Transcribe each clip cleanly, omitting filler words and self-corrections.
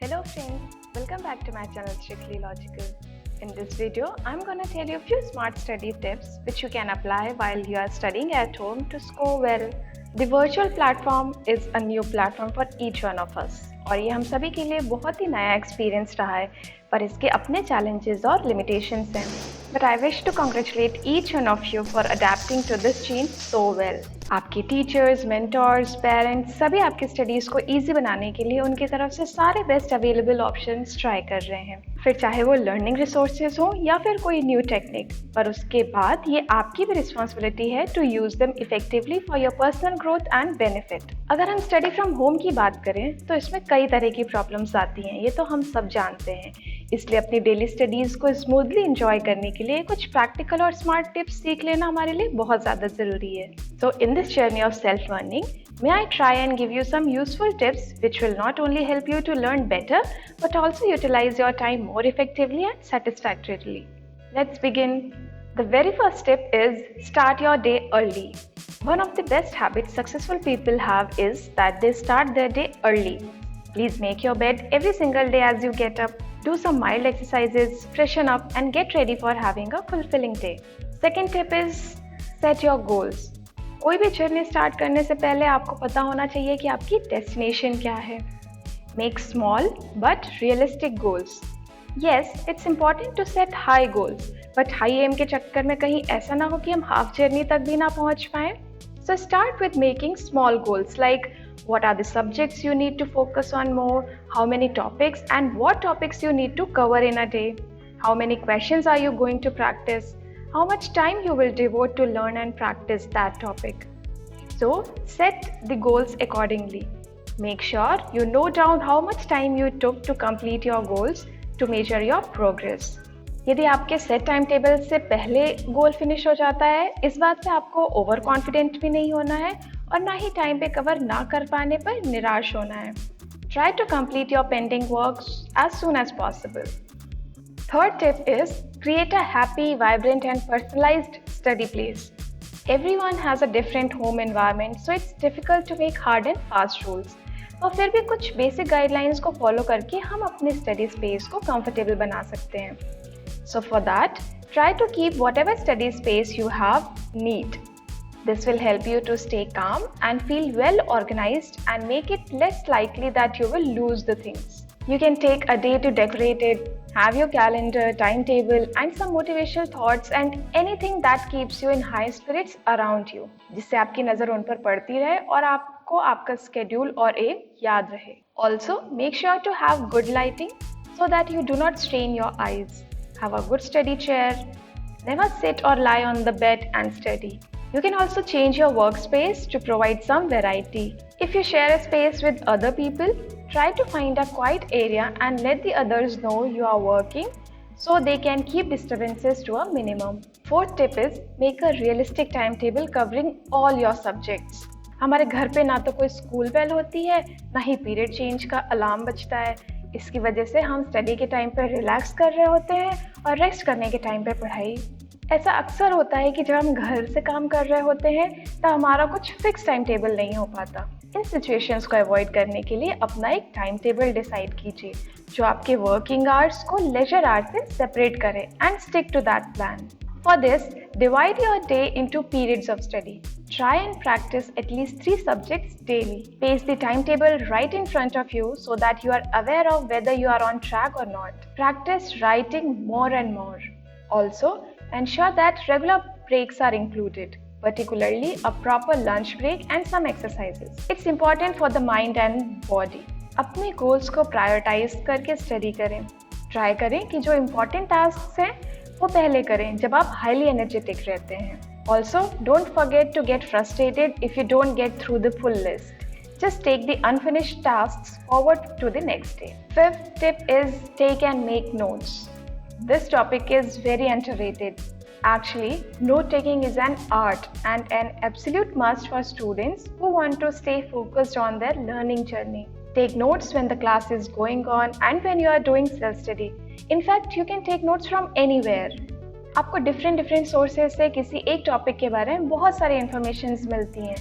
Hello friends, welcome back to my channel Strictly Logical. In this video, I'm gonna tell you a few smart study tips which you can apply while you are studying at home to score well. The virtual platform is a new platform for each one of us और ये हम सभी के लिए बहुत ही नया experience रहा है, पर इसके अपने challenges और limitations हैं. But I wish to congratulate each one of you for adapting to this change so well. आपके टीचर्स, मेंटर्स, पेरेंट्स सभी आपकी स्टडीज़ को ईजी बनाने के लिए उनकी तरफ से सारे बेस्ट अवेलेबल ऑप्शंस ट्राई कर रहे हैं, फिर चाहे वो लर्निंग रिसोर्सेज हो या फिर कोई न्यू टेक्निक. पर उसके बाद ये आपकी भी रिस्पॉन्सिबिलिटी है to use them effectively for your personal growth and benefit. अगर हम स्टडी फ्रॉम होम की बात करें तो इसमें कई तरह की प्रॉब्लम्स आती हैं, ये तो हम सब जानते हैं. इसलिए अपनी डेली स्टडीज़ को स्मूथली इंजॉय करने के लिए कुछ प्रैक्टिकल और स्मार्ट टिप्स सीख लेना हमारे लिए बहुत ज़्यादा ज़रूरी है. So in this journey of self learning, may I try and give you some useful tips which will not only help you to learn better but also utilize your time more effectively and satisfactorily. Let's begin. The very first tip is start your day early. One of the best habits successful people have is that they start their day early. Please make your bed every single day as you get up. Do some mild exercises, freshen up and get ready for having a fulfilling day. Second tip is set your goals. कोई भी journey start करने से पहले आपको पता होना चाहिए कि आपकी डेस्टिनेशन क्या है. Make small but realistic goals. Yes, it's important to set high goals, but high aim के चक्कर में कहीं ऐसा ना हो कि हम हाफ जर्नी तक भी ना पहुंच पाए. So start with making small goals like what are the subjects you need to focus on more, how many topics and what topics you need to cover in a day, how many questions are you going to practice, how much time you will devote to learn and practice that topic. So set the goals accordingly. Make sure you note down how much time you took to complete your goals to measure your progress. यदि आपके set time table से पहले गोल finish हो जाता है, इस बात पे आपको ओवर कॉन्फिडेंट भी नहीं होना है और ना ही टाइम पे कवर ना कर पाने पर निराश होना है. Try to complete your pending works as soon as possible. Third tip is create a happy, vibrant and personalized study place. Everyone has a different home environment, so it's difficult to make hard and fast rules. और फिर भी कुछ basic guidelines को follow करके हम अपने study space को comfortable बना सकते हैं. So for that, try to keep whatever study space you have neat. This will help you to stay calm and feel well organized and make it less likely that you will lose the things. You can take a day to decorate it, have your calendar, timetable and some motivational thoughts and anything that keeps you in high spirits around you, जिससे आपकी नज़र उन पर पड़ती रहे और आपको आपका schedule और aim याद रहे. Also, make sure to have good lighting so that you do not strain your eyes. Have a good study chair. Never sit or lie on the bed and study. You can also change your workspace to provide some variety. If you share a space with other people, try to find a quiet area and let the others know you are working so they can keep disturbances to a minimum. Fourth tip is make a realistic timetable covering all your subjects. हमारे घर पे ना तो कोई school bell होती है, ना ही period change का अलार्म बजता है. इसकी वजह से हम स्टडी के टाइम पर रिलैक्स कर रहे होते हैं और रेस्ट करने के टाइम पर पढ़ाई. ऐसा अक्सर होता है कि जब हम घर से काम कर रहे होते हैं तो हमारा कुछ फिक्स टाइम टेबल नहीं हो पाता. इन सिचुएशंस को अवॉइड करने के लिए अपना एक टाइम टेबल डिसाइड कीजिए जो आपके वर्किंग आवर्स को लेजर आवर्स से सेपरेट करे and stick to that plan. For this, divide your day into periods of study. Try and practice at least 3 subjects daily. Paste the timetable right in front of you so that you are aware of whether you are on track or not. Practice writing more and more. Also, ensure that regular breaks are included, particularly a proper lunch break and some exercises. It's important for the mind and body. अपने goals को prioritize करके study करें. Try करें कि जो important tasks हैं वो पहले करें जब आप highly energetic रहते हैं. Also, don't forget to get frustrated if you don't get through the full list. Just take the unfinished tasks forward to the next day. Fifth tip is take and make notes. This topic is very underrated. Actually, note taking is an art and an absolute must for students who want to stay focused on their learning journey. Take notes when the class is going on and when you are doing self-study. In fact, you can take notes from anywhere. आपको different sources से किसी एक topic के बारे में बहुत सारी informations मिलती हैं.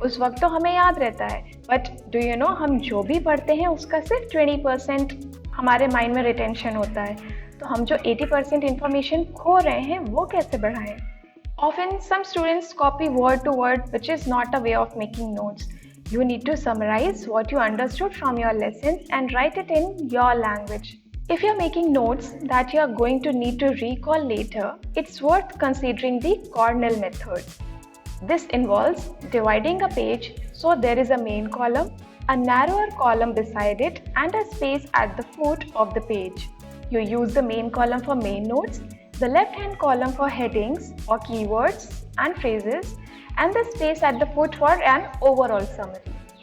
उस वक्त तो हमें याद रहता है, बट डू यू नो हम जो भी पढ़ते हैं उसका सिर्फ 20% हमारे माइंड में रिटेंशन होता है, तो हम जो 80% इंफॉर्मेशन खो रहे हैं वो कैसे बढ़ाएं? Often some students copy word to word, which is not a way of making notes. You need to summarize what you understood from your lessons and write it in your language. If you're making notes that you're going to need to recall later, it's worth considering the Cornell method. This involves dividing a page so there is a main column, a narrower column beside it, and a space at the foot of the page. You use the main column for main notes, the left-hand column for headings or keywords and phrases, and the space at the foot for an overall summary.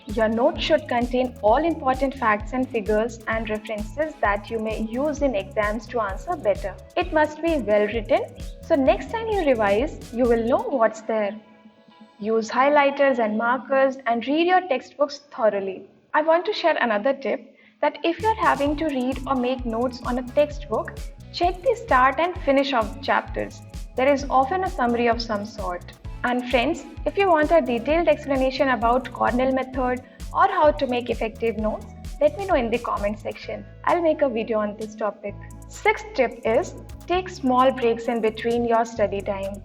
Your note should contain all important facts and figures and references that you may use in exams to answer better. It must be well written, so next time you revise, you will know what's there. Use highlighters and markers and read your textbooks thoroughly. I want to share another tip that if you're having to read or make notes on a textbook, check the start and finish of chapters. There is often a summary of some sort. And friends, if you want a detailed explanation about Cornell method or how to make effective notes, let me know in the comment section. I'll make a video on this topic. Sixth tip is take small breaks in between your study time.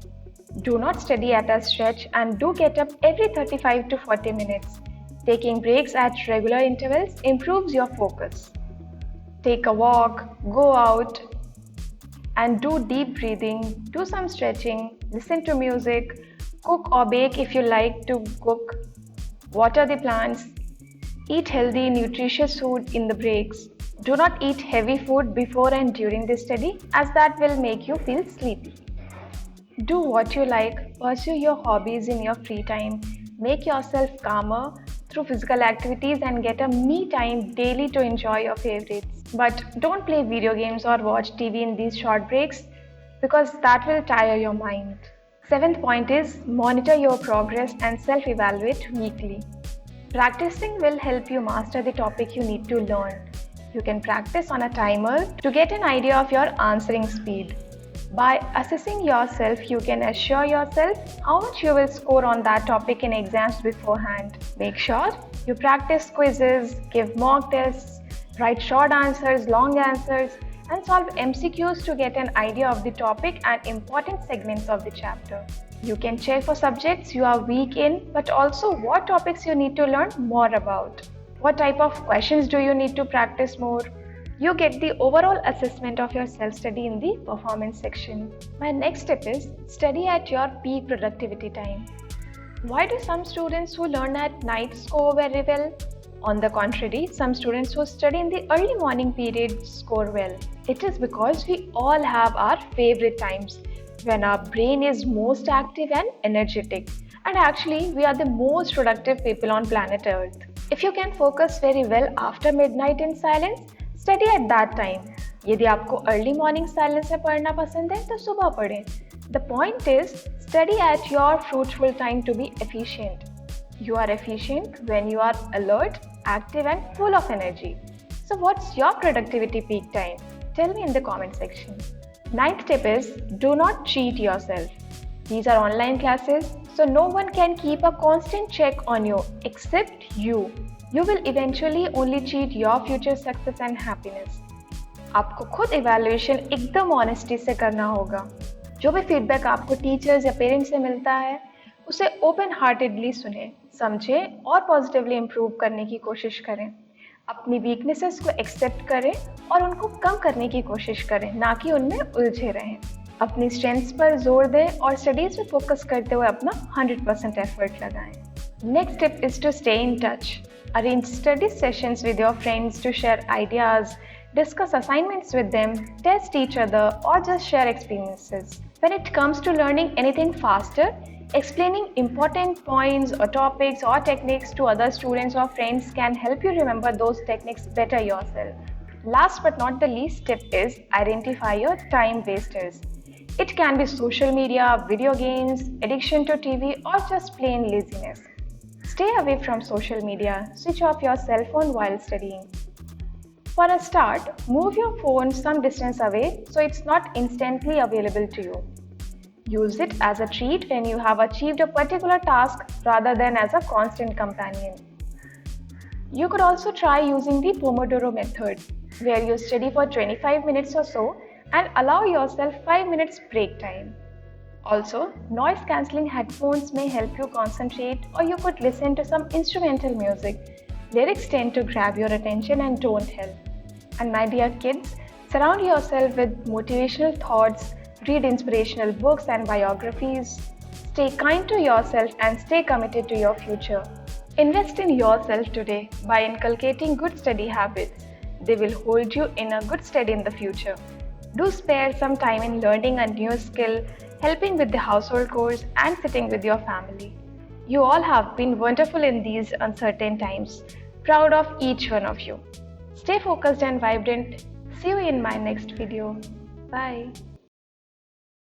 Do not study at a stretch and do get up every 35 to 40 minutes. Taking breaks at regular intervals improves your focus. Take a walk, go out, and do deep breathing, do some stretching, listen to music, cook or bake if you like to cook, water the plants, eat healthy, nutritious food in the breaks. Do not eat heavy food before and during the study, as that will make you feel sleepy. Do what you like, pursue your hobbies in your free time, make yourself calmer through physical activities and get a me time daily to enjoy your favorites. But don't play video games or watch TV in these short breaks because that will tire your mind. Seventh point is monitor your progress and self-evaluate weekly. Practicing will help you master the topic you need to learn. You can practice on a timer to get an idea of your answering speed. By assessing yourself, you can assure yourself how much you will score on that topic in exams beforehand. Make sure you practice quizzes, give mock tests, write short answers, long answers, and solve MCQs to get an idea of the topic and important segments of the chapter. You can check for subjects you are weak in, but also what topics you need to learn more about. What type of questions do you need to practice more? You get the overall assessment of your self-study in the performance section. My next tip is study at your peak productivity time. Why do some students who learn at night score very well? On the contrary, some students who study in the early morning period score well. It is because we all have our favorite times when our brain is most active and energetic. And actually, we are the most productive people on planet Earth. If you can focus very well after midnight in silence, study at that time. यदि आपको early morning silence में पढ़ना पसंद है तो सुबह पढ़ें. The point is, study at your fruitful time to be efficient. You are efficient when you are alert, active and full of energy. So what's your productivity peak time? Tell me in the comment section. Ninth tip is do not cheat yourself. These are online classes, so no one can keep a constant check on you except you. You will eventually only cheat your future success and happiness. आपको खुद evaluation एकदम honesty से करना होगा. जो भी feedback आपको teachers या parents से मिलता है, उसे open heartedly सुनें, समझें और positively improve करने की कोशिश करें. अपनी weaknesses को accept करें और उनको कम करने की कोशिश करें, ना कि उनमें उलझे रहें. अपनी strengths पर जोर दें और studies में focus करते हुए अपना 100% effort लगाएं. Next tip is to stay in touch. Arrange study sessions with your friends to share ideas, discuss assignments with them, test each other, or just share experiences. When it comes to learning anything faster, explaining important points or topics or techniques to other students or friends can help you remember those techniques better yourself. Last but not the least tip is identify your time wasters. It can be social media, video games, addiction to TV, or just plain laziness. Stay away from social media. Switch off your cell phone while studying. For a start, move your phone some distance away so it's not instantly available to you. Use it as a treat when you have achieved a particular task rather than as a constant companion. You could also try using the Pomodoro method, where you study for 25 minutes or so and allow yourself 5 minutes break time. Also, noise cancelling headphones may help you concentrate, or you could listen to some instrumental music. Lyrics tend to grab your attention and don't help. And my dear kids, surround yourself with motivational thoughts, read inspirational books and biographies. Stay kind to yourself and stay committed to your future. Invest in yourself today by inculcating good study habits. They will hold you in a good stead in the future. Do spare some time in learning a new skill, helping with the household chores, and sitting with your family. You all have been wonderful in these uncertain times. Proud of each one of you. Stay focused and vibrant. See you in my next video. Bye.